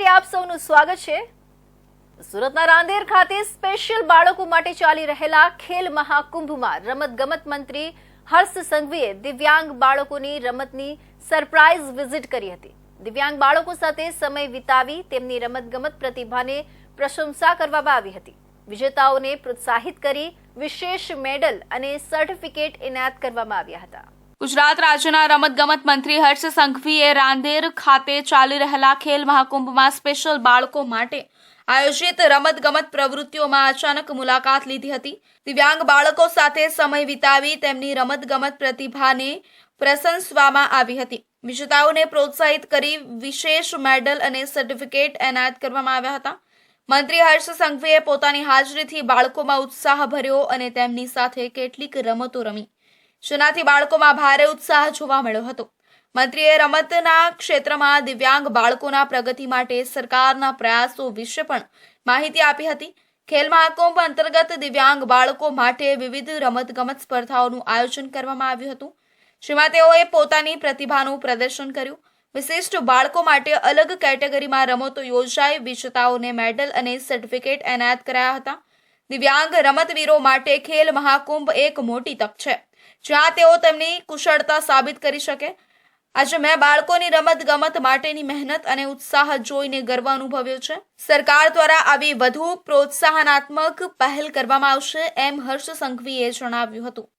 ફરી આપ સૌનું સ્વાગત છે। સુરતના રાંદેર ખાતે સ્પેશિયલ બાળકો માટે ચાલી રહેલા ખેલ મહાકુંભમાં રમતગમત મંત્રી હર્ષ સંઘવીએ દિવ્યાંગ બાળકોની રમતની સરપ્રાઇઝ વિઝિટ કરી હતી। દિવ્યાંગ બાળકો સાથે સમય વિતાવી તેમની રમતગમત પ્રતિભાને પ્રશંસા કરવામાં આવી હતી। વિજેતાઓને પ્રોત્સાહિત કરી વિશેષ મેડલ અને સર્ટિફિકેટ એનાયત કરવામાં આવ્યા હતા। ગુજરાત રાજ્યના રમતગમત મંત્રી હર્ષ સંઘવીએ રાંદેર ખાતે ચાલી રહેલા ખેલ મહાકુંભમાં સ્પેશિયલ બાળકો માટે આયોજિત રમતગમત પ્રવૃત્તિઓમાં અચાનક મુલાકાત લીધી હતી। દિવ્યાંગ બાળકો સાથે સમય વિતાવી તેમની રમતગમત પ્રતિભાને પ્રશંસવામાં આવી હતી। વિજેતાઓને પ્રોત્સાહિત કરી વિશેષ મેડલ અને સર્ટિફિકેટ એનાયત કરવામાં આવ્યા હતા। મંત્રી હર્ષ સંઘવીએ પોતાની હાજરીથી બાળકોમાં ઉત્સાહ ભર્યો અને તેમની સાથે કેટલીક રમતો રમી, જેનાથી બાળકોમાં ભારે ઉત્સાહ જોવા મળ્યો હતો। મંત્રીએ રમતના ક્ષેત્રમાં દિવ્યાંગ બાળકોના પ્રગતિ માટે સરકારના પ્રયાસો વિશે પણ માહિતી આપી હતી। ખેલ મહાકુંભ અંતર્ગત દિવ્યાંગ બાળકો માટે વિવિધ રમતગમત સ્પર્ધાઓનું આયોજન કરવામાં આવ્યું હતું, જેમાં તેઓએ પોતાની પ્રતિભાનું પ્રદર્શન કર્યું। વિશિષ્ટ બાળકો માટે અલગ કેટેગરીમાં રમતો યોજાઈ વિજેતાઓને મેડલ અને સર્ટિફિકેટ એનાયત કરાયા હતા। દિવ્યાંગ રમતવીરો માટે ખેલ મહાકુંભ એક મોટી તક છે, જ્યાં તેઓ તેમની કુશળતા સાબિત કરી શકે। આજે મેં બાળકોની રમતગમત માટેની મહેનત અને ઉત્સાહ જોઈને ગર્વ અનુભવ્યો છે। સરકાર દ્વારા આવી વધુ પ્રોત્સાહનાત્મક પહેલ કરવામાં આવશે, એમ હર્ષ સંઘવીએ જણાવ્યું હતું।